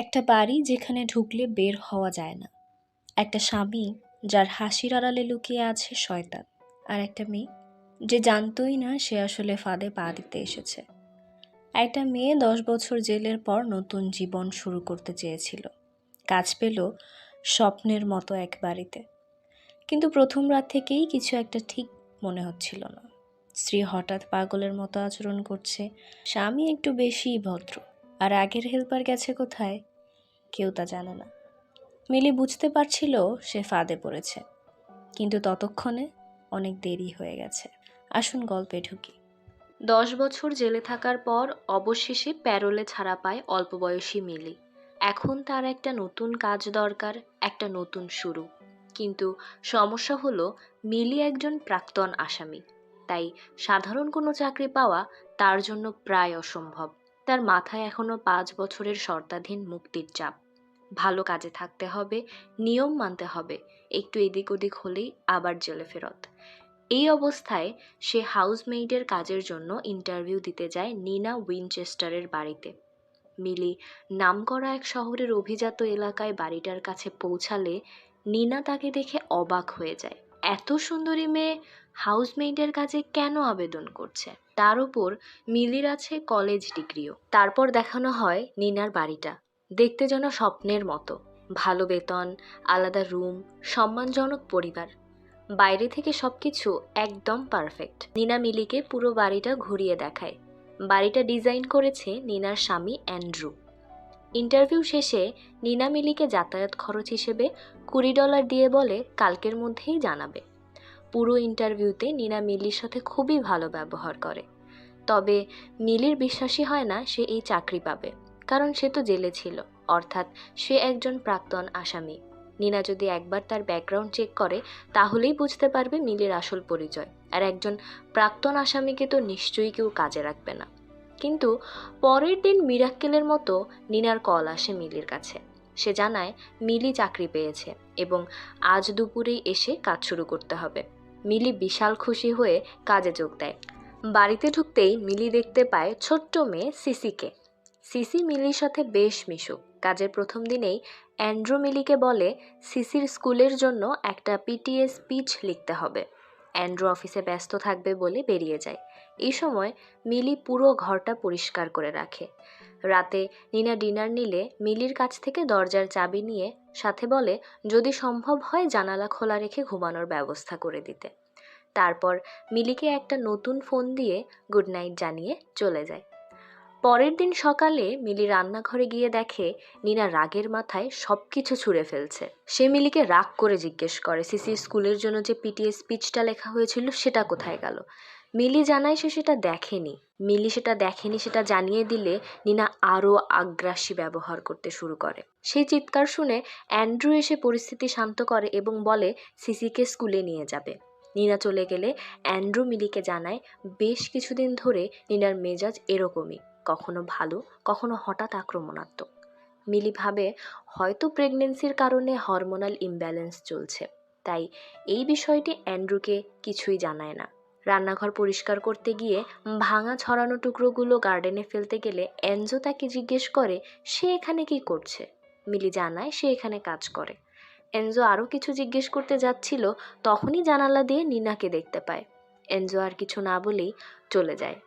একটা বাড়ি যেখানে ঢুকলে বের হওয়া যায় না, একটা স্বামী যার হাসির আড়ালে লুকিয়ে আছে শয়তান, আর একটা মেয়ে যে জানতই না সে আসলে ফাঁদে পা দিতে এসেছে। একটা মেয়ে 10 বছর জেলের পর নতুন জীবন শুরু করতে চেয়েছিল, কাজ পেল স্বপ্নের মতো এক বাড়িতে। কিন্তু প্রথম রাত থেকেই কিছু একটা ঠিক মনে হচ্ছিল না। স্ত্রী হঠাৎ পাগলের মতো আচরণ করছে, স্বামী একটু বেশিই ভদ্র, আর আগের হেল্পার গেছে কোথায় কেউ তা জানে না। মিলি বুঝতে পারছিল সে ফাঁদে পড়েছে, কিন্তু ততক্ষণে অনেক দেরি হয়ে গেছে। আসুন গল্পে ঢুকি। 10 বছর জেলে থাকার পর অবশেষে প্যারোলে ছাড়া পায় অল্প বয়সী মিলি। এখন তার একটা নতুন কাজ দরকার, একটা নতুন শুরু। কিন্তু সমস্যা হলো মিলি একজন প্রাক্তন আসামি, তাই সাধারণ কোনো চাকরি পাওয়া তার জন্য প্রায় অসম্ভব। তার মাথায় এখনো 5 বছরের শর্তাধীন মুক্তির চাপ। ভালো কাজে থাকতে হবে, নিয়ম মানতে হবে, একটু এদিক ওদিক হলেই আবার জেলে ফেরত। এই অবস্থায় সে হাউসমেইডের কাজের জন্য ইন্টারভিউ দিতে যায় নিনা উইনচেস্টারের বাড়িতে। মিলি নামকরা এক শহরের অভিজাত এলাকায় বাড়িটার কাছে পৌঁছালে নিনা তাকে দেখে অবাক হয়ে যায়। এত সুন্দরী মেয়ে হাউসমেইডের কাজে কেন আবেদন করছে? তার উপর মিলির আছে কলেজ ডিগ্রিও। তারপর দেখানো হয় নিনার বাড়িটা, দেখতে যেন স্বপ্নের মতো। ভালো বেতন, আলাদা রুম, সম্মানজনক পরিবার। বাইরে থেকে সবকিছু একদম পারফেক্ট। নিনা মিলিকে পুরো বাড়িটা ঘুরিয়ে দেখায়। বাড়িটা ডিজাইন করেছে নিনার স্বামী অ্যান্ড্রু। ইন্টারভিউ শেষে নিনা মিলিকে যাতায়াত খরচ হিসেবে $20 দিয়ে বলে কালকের মধ্যেই জানাবে। পুরো ইন্টারভিউতে নিনা মিলির সাথে খুবই ভালো ব্যবহার করে। তবে মিলির বিশ্বাসই হয় না সে এই চাকরি পাবে, কারণ সে তো জেলে ছিল, অর্থাৎ সে একজন প্রাক্তন আসামি। নিনা যদি একবার তার ব্যাকগ্রাউন্ড চেক করে তাহলেই বুঝতে পারবে মিলির আসল পরিচয়। আর একজন প্রাক্তন আসামিকে তো নিশ্চয়ই কেউ কাজে রাখবে না। কিন্তু পরের দিন মিরাক্কেলের মতো নিনার কল আসে মিলির কাছে। সে জানায় মিলি চাকরি পেয়েছে এবং আজ দুপুরেই এসে কাজ শুরু করতে হবে। মিলি বিশাল খুশি হয়ে কাজে যোগ দেয়। বাড়িতে ঢুকতেই মিলি দেখতে পায় ছোট্ট মেয়ে সিসিকে। সিসি মিলির সাথে বেশ মিশুক। কাজের প্রথম দিনেই অ্যান্ড্রু মিলিকে বলে সিসির স্কুলের জন্য একটা পিটিএ স্পিচ লিখতে হবে। অ্যান্ড্রু অফিসে ব্যস্ত থাকবে বলে বেরিয়ে যায়। এই সময় মিলি পুরো ঘরটা পরিষ্কার করে রাখে। রাতে নিনা ডিনার নিলে মিলির কাছ থেকে দরজার চাবি নিয়ে সাথে বলে যদি সম্ভব হয় জানালা খোলা রেখে ঘুমানোর ব্যবস্থা করে দিতে। তারপর মিলিকে একটা নতুন ফোন দিয়ে গুড নাইট জানিয়ে চলে যায়। পরের দিন সকালে মিলি রান্নাঘরে গিয়ে দেখে নিনা রাগের মাথায় সবকিছু ছুঁড়ে ফেলছে। সে মিলিকে রাগ করে জিজ্ঞেস করে সিসির স্কুলের জন্য যে পিটিএ স্পিচটা লেখা হয়েছিল সেটা কোথায় গেল। মিলি জানায় সে সেটা দেখেনি। সেটা জানিয়ে দিলে নিনা আরও আগ্রাসী ব্যবহার করতে শুরু করে। সেই চিৎকার শুনে অ্যান্ড্রু এসে পরিস্থিতি শান্ত করে এবং বলে সিসিকে স্কুলে নিয়ে যাবে। নিনা চলে গেলে অ্যান্ড্রু মিলিকে জানায় বেশ কিছুদিন ধরে নিনার মেজাজ এরকমই, কখনো ভালো, কখনো হঠাৎ আক্রমণাত্মক। মিলি ভাবে হয়তো প্রেগনেন্সির কারণে হরমোনাল ইমব্যালেন্স চলছে, তাই এই বিষয়টি অ্যান্ড্রুকে কিছুই জানায় না। রান্নাঘর পরিষ্কার করতে গিয়ে ভাঙা ছড়ানো টুকরোগুলো গার্ডেনে ফেলতে গেলে এনজো তাকে জিজ্ঞেস করে সে এখানে কি করছে। মিলি জানায় সে এখানে কাজ করে। এনজো আরও কিছু জিজ্ঞেস করতে যাচ্ছিল, তখনই জানালা দিয়ে নিনাকে দেখতে পায়। এনজো আর কিছু না বলেই চলে যায়।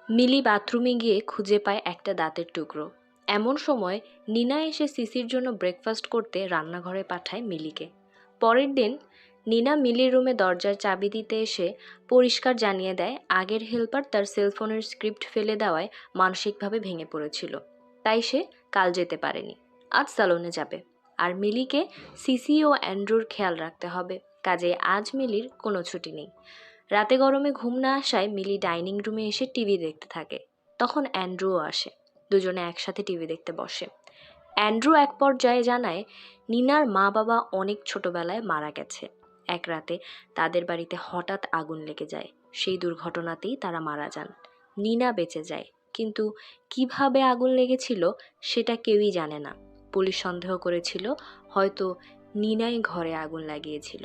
মিলি বাথরুমে গিয়ে খুঁজে পায় একটা দাঁতের টুকরো। এমন সময় নিনা এসে সিসির জন্য ব্রেকফাস্ট করতে রান্নাঘরে পাঠায় মিলিকে। পরের দিন নিনা মিলির রুমে দরজার চাবি দিতে এসে পরিষ্কার জানিয়ে দেয় আগের হেল্পার তার সেলফোনের স্ক্রিপ্ট ফেলে দেওয়ায় মানসিকভাবে ভেঙে পড়েছিল, তাই সে কাল যেতে পারেনি, আজ সালনে যাবে। আর মিলিকে সিসি ও অ্যান্ড্রুর খেয়াল রাখতে হবে, কাজে আজ মিলির কোনো ছুটি নেই। রাতে গরমে ঘুম না আসায় মিলি ডাইনিং রুমে এসে টিভি দেখতে থাকে। তখন অ্যান্ড্রুও আসে। দুজনে একসাথে টিভি দেখতে বসে। অ্যান্ড্রু এক পর্যায়ে জানায় নিনার মা বাবা অনেক ছোটবেলায় মারা গেছে। এক রাতে তাদের বাড়িতে হঠাৎ আগুন লেগে যায়। সেই দুর্ঘটনাতেই তারা মারা যান। নিনা বেঁচে যায়, কিন্তু কিভাবে আগুন লেগেছিল সেটা কেউই জানে না। পুলিশ সন্দেহ করেছিল হয়তো নিনাই ঘরে আগুন লাগিয়েছিল।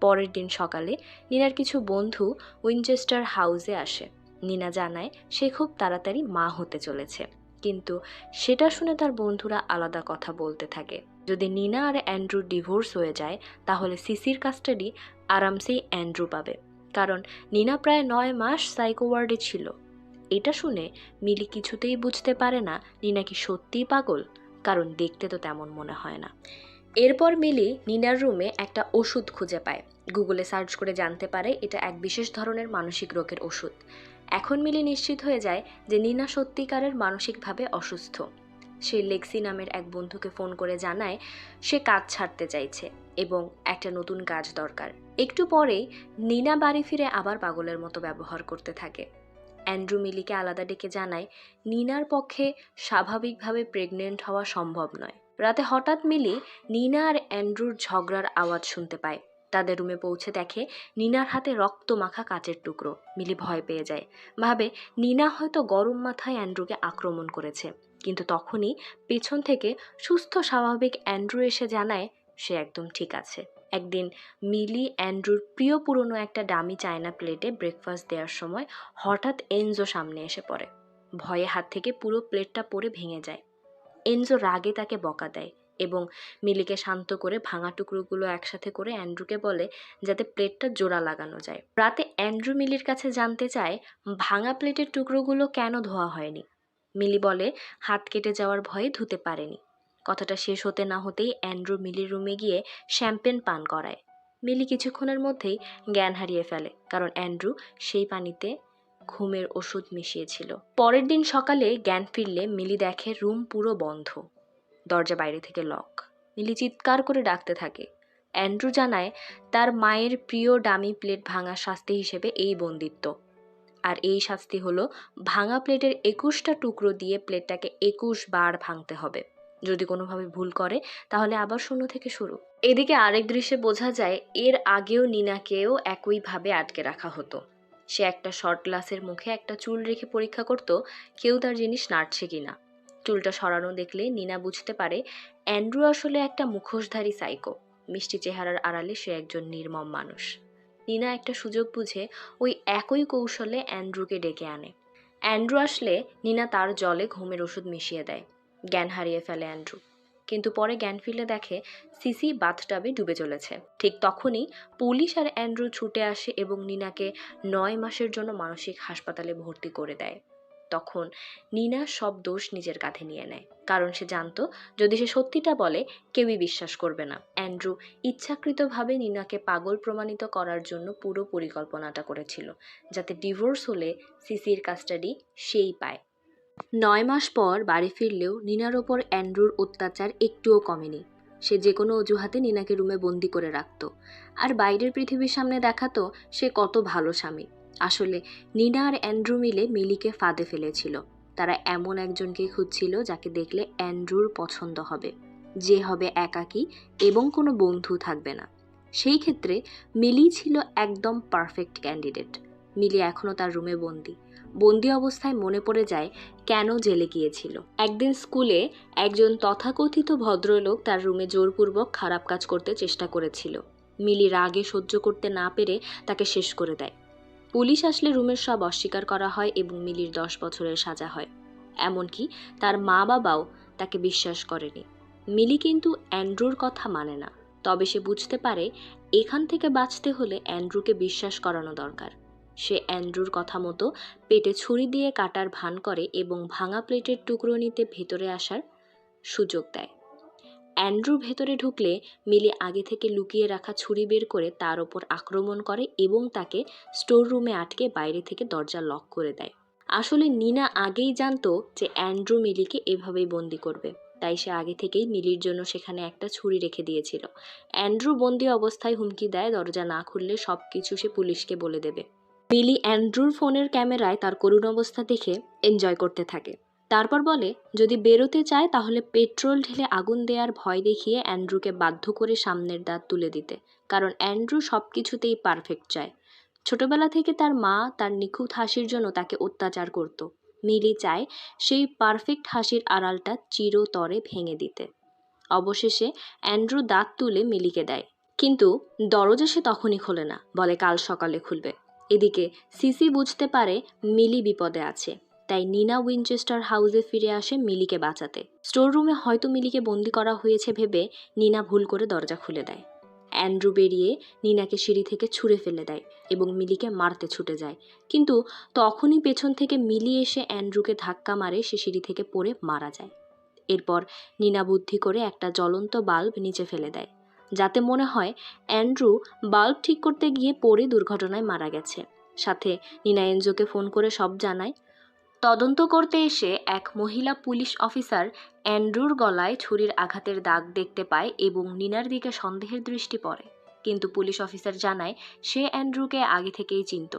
পরের দিন সকালে নিনার কিছু বন্ধু উইনচেস্টার হাউসে আসে। নিনা জানায় সে খুব তাড়াতাড়ি মা হতে চলেছে। কিন্তু সেটা শুনে তার বন্ধুরা আলাদা কথা বলতে থাকে। যদি নিনা আর অ্যান্ড্রুর ডিভোর্স হয়ে যায় তাহলে সিসির কাস্টাডি আরামসেই অ্যান্ড্রু পাবে, কারণ নিনা প্রায় 9 মাস সাইকো ওয়ার্ডে ছিল। এটা শুনে মিলি কিছুতেই বুঝতে পারে না নিনা কি সত্যিই পাগল, কারণ দেখতে তো তেমন মনে হয় না। এরপর মিলি নিনার রুমে একটা ওষুধ খুঁজে পায়। গুগলে সার্চ করে জানতে পারে এটা এক বিশেষ ধরনের মানসিক রোগের ওষুধ। এখন মিলি নিশ্চিত হয়ে যায় যে নিনা সত্যিকারের মানসিকভাবে অসুস্থ। সে লেক্সি নামের এক বন্ধুকে ফোন করে জানায় সে কাজ ছাড়তে চাইছে এবং একটা নতুন কাজ দরকার। একটু পরেই নিনা বাড়ি ফিরে আবার পাগলের মতো ব্যবহার করতে থাকে। অ্যান্ড্রু মিলিকে আলাদা ডেকে জানায় নিনার পক্ষে স্বাভাবিকভাবে প্রেগনেন্ট হওয়া সম্ভব নয়। রাতে হঠাৎ মিলি নিনা আর অ্যান্ড্রুর ঝগড়ার আওয়াজ শুনতে পায়। তাদের রুমে পৌঁছে দেখে নিনার হাতে রক্ত মাখা কাচের টুকরো। মিলি ভয় পেয়ে যায়, ভাবে নিনা হয়তো গরম মাথায় অ্যান্ড্রুকে আক্রমণ করেছে। কিন্তু তখনই পেছন থেকে সুস্থ স্বাভাবিক অ্যান্ড্রু এসে জানায় সে একদম ঠিক আছে। একদিন মিলি অ্যান্ড্রুর প্রিয় পুরনো একটা দামি চায়না প্লেটে ব্রেকফাস্ট দেওয়ার সময় হঠাৎ এনজো সামনে এসে পড়ে। ভয়ে হাত থেকে পুরো প্লেটটা পড়ে ভেঙে যায়। এনজো রাগে তাকে বকা দেয় এবং মিলিকে শান্ত করে ভাঙা টুকরোগুলো একসাথে করে অ্যান্ড্রুকে বলে যাতে প্লেটটা জোড়া লাগানো যায়। রাতে অ্যান্ড্রু মিলির কাছে জানতে চায় ভাঙা প্লেটের টুকরোগুলো কেন ধোয়া হয়নি। মিলি বলে হাত কেটে যাওয়ার ভয়ে ধুতে পারেনি। কথাটা শেষ হতে না হতেই অ্যান্ড্রু মিলির রুমে গিয়ে শ্যাম্পেন পান করায়। মিলি কিছুক্ষণের মধ্যেই জ্ঞান হারিয়ে ফেলে, কারণ অ্যান্ড্রু সেই পানিতে ঘুমের ওষুধ মিশিয়েছিল। পরের দিন সকালে জ্ঞান ফিরলে মিলি দেখে রুম পুরো বন্ধ, দরজা বাইরে থেকে লক। মিলি চিৎকার করে ডাকতে থাকে। অ্যান্ড্রু জানায় তার মায়ের প্রিয় ডামি প্লেট ভাঙার শাস্তি হিসেবে এই বন্দিত্ব। আর এই শাস্তি হলো ভাঙা প্লেটের 21টা টুকরো দিয়ে প্লেটটাকে 21 বার ভাঙতে হবে। যদি কোনোভাবে ভুল করে তাহলে আবার শূন্য থেকে শুরু। এদিকে আরেক দৃশ্যে বোঝা যায় এর আগেও নিনাকেও একইভাবে আটকে রাখা হতো। সে একটা শর্ট গ্লাসের মুখে একটা চুল রেখে পরীক্ষা করত কেউ তার জিনিস নাড়ছে কিনা। চুলটা সরানো দেখলে নিনা বুঝতে পারে অ্যান্ড্রু আসলে একটা মুখোশধারী সাইকো। মিষ্টি চেহারার আড়ালে সে একজন নির্মম মানুষ। নিনা একটা সুযোগ বুঝে ওই একই কৌশলে অ্যান্ড্রুকে ডেকে আনে। অ্যান্ড্রু আসলে নিনা তার জলে ঘুমের ওষুধ মিশিয়ে দেয়। জ্ঞান হারিয়ে ফেলে অ্যান্ড্রু, কিন্তু পরে জ্ঞান ফিরলে দেখে সিসি বাথটাবে ডুবে চলেছে। ঠিক তখনই পুলিশ আর অ্যান্ড্রু ছুটে আসে এবং নিনাকে 9 মাসের জন্য মানসিক হাসপাতালে ভর্তি করে দেয়। তখন নিনা সব দোষ নিজের কাঁধে নিয়ে নেয়, কারণ সে জানতো যদি সে সত্যিটা বলে কেউই বিশ্বাস করবে না। অ্যান্ড্রু ইচ্ছাকৃতভাবে নিনাকে পাগল প্রমাণিত করার জন্য পুরো পরিকল্পনাটা করেছিল, যাতে ডিভোর্স হলে সিসির কাস্টাডি সেই পায়। 9 মাস পর বাড়ি ফিরলেও নিনার ওপর অ্যান্ড্রুর অত্যাচার একটুও কমেনি। সে যে কোনো অজুহাতে নিনাকে রুমে বন্দি করে রাখত আর বাইরের পৃথিবীর সামনে দেখাতো সে কত ভালো স্বামী। আসলে নিনা আর অ্যান্ড্রু মিলে মিলিকে ফাঁদে ফেলেছিল। তারা এমন একজনকে খুঁজছিল যাকে দেখলে অ্যান্ড্রুর পছন্দ হবে, যে হবে একাকী এবং কোনো বন্ধু থাকবে না। সেই ক্ষেত্রে মিলি ছিল একদম পারফেক্ট ক্যান্ডিডেট। মিলি এখনও তার রুমে বন্দি অবস্থায় মনে পড়ে যায় কেন জেলে গিয়েছিল। একদিন স্কুলে একজন তথাকথিত ভদ্রলোক তার রুমে জোরপূর্বক খারাপ কাজ করতে চেষ্টা করেছিল। মিলি রাগে সহ্য করতে না পেরে তাকে শেষ করে দেয়। পুলিশ আসলে রুমের সব অস্বীকার করা হয় এবং মিলির 10 বছরের সাজা হয়। এমনকি তার মা বাবাও তাকে বিশ্বাস করেনি। মিলি কিন্তু অ্যান্ড্রুর কথা মানে না, তবে সে বুঝতে পারে এখান থেকে বাঁচতে হলে অ্যান্ড্রুকে বিশ্বাস করানো দরকার। সে অ্যান্ড্রুর কথা মতো পেটে ছুরি দিয়ে কাটার ভান করে এবং ভাঙা প্লেটের টুকরো নিতে ভেতরে আসার সুযোগ দেয়। অ্যান্ড্রু ভেতরে ঢুকলে মিলি আগে থেকে লুকিয়ে রাখা ছুরি বের করে তার ওপর আক্রমণ করে এবং তাকে স্টোর রুমে আটকে বাইরে থেকে দরজা লক করে দেয়। আসলে নিনা আগেই জানতো যে অ্যান্ড্রু মিলিকে এভাবেই বন্দি করবে, তাই সে আগে থেকেই মিলির জন্য সেখানে একটা ছুরি রেখে দিয়েছিল। অ্যান্ড্রু বন্দি অবস্থায় হুমকি দেয় দরজা না খুললে সব কিছু সে পুলিশকে বলে দেবে। মিলি অ্যান্ড্রুর ফোনের ক্যামেরায় তার করুণ অবস্থা দেখে এনজয় করতে থাকে। তারপর বলে যদি বেরোতে চায় তাহলে পেট্রোল ঢেলে আগুন দেওয়ার ভয় দেখিয়ে অ্যান্ড্রুকে বাধ্য করে সামনের দাঁত তুলে দিতে, কারণ অ্যান্ড্রু সব কিছুতেই পারফেক্ট চায়। ছোটবেলা থেকে তার মা তার নিখুঁত হাসির জন্য তাকে অত্যাচার করত। মিলি চায় সেই পারফেক্ট হাসির আড়ালটা চিরতরে ভেঙে দিতে। অবশেষে অ্যান্ড্রু দাঁত তুলে মিলিকে দেয়, কিন্তু দরজা সে তখনই খোলে না, বলে কাল সকালে খুলবে। এদিকে সিসি বুঝতে পারে মিলি বিপদে আছে, তাই নিনা উইনচেস্টার হাউসে ফিরে আসে মিলিকে বাঁচাতে। স্টোর রুমে হয়তো মিলিকে বন্দি করা হয়েছে ভেবে নিনা ভুল করে দরজা খুলে দেয়। অ্যান্ড্রু বেরিয়ে নিনাকে সিঁড়ি থেকে ছুঁড়ে ফেলে দেয় এবং মিলিকে মারতে ছুটে যায়, কিন্তু তখনই পেছন থেকে মিলি এসে অ্যান্ড্রুকে ধাক্কা মারে, সে সিঁড়ি থেকে পড়ে মারা যায়। এরপর নিনা বুদ্ধি করে একটা জ্বলন্ত বাল্ব নিচে ফেলে দেয়, যাতে মনে হয় অ্যান্ড্রু বাল্ব ঠিক করতে গিয়ে পড়ে দুর্ঘটনায় মারা গেছে। সাথে নিনা এনজোকে ফোন করে সব জানায়। তদন্ত করতে এসে এক মহিলা পুলিশ অফিসার অ্যান্ড্রুর গলায় ছুরির আঘাতের দাগ দেখতে পায় এবং নিনার দিকে সন্দেহের দৃষ্টি পড়ে, কিন্তু পুলিশ অফিসার জানায় সে অ্যান্ড্রুকে আগে থেকেই চিনত,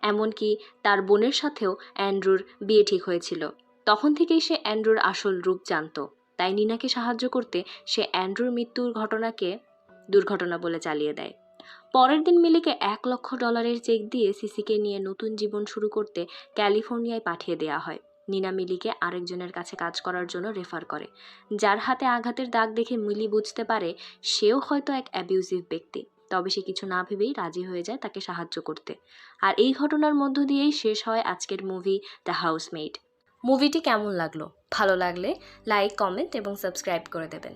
এমনকি তার বোনের সাথেও অ্যান্ড্রুর বিয়ে ঠিক হয়েছিল। তখন থেকেই সে অ্যান্ড্রুর আসল রূপ জানত। তাই নিনাকে সাহায্য করতে সে অ্যান্ড্রুর মৃত্যুর ঘটনাকে দুর্ঘটনা বলে চালিয়ে দেয়। পরের দিন মিলিকে $1,00,000 চেক দিয়ে সিসিকে নিয়ে নতুন জীবন শুরু করতে ক্যালিফোর্নিয়ায় পাঠিয়ে দেওয়া হয়। নিনা মিলিকে আরেকজনের কাছে কাজ করার জন্য রেফার করে, যার হাতে আঘাতের দাগ দেখে মিলি বুঝতে পারে সেও হয়তো এক অ্যাবিউজিভ ব্যক্তি। তবে সে কিছু না ভেবেই রাজি হয়ে যায় তাকে সাহায্য করতে। আর এই ঘটনার মধ্য দিয়েই শেষ হয় আজকের মুভি দ্য হাউসমেইড। মুভিটি কেমন লাগলো? ভালো লাগলে লাইক, কমেন্ট এবং সাবস্ক্রাইব করে দেবেন।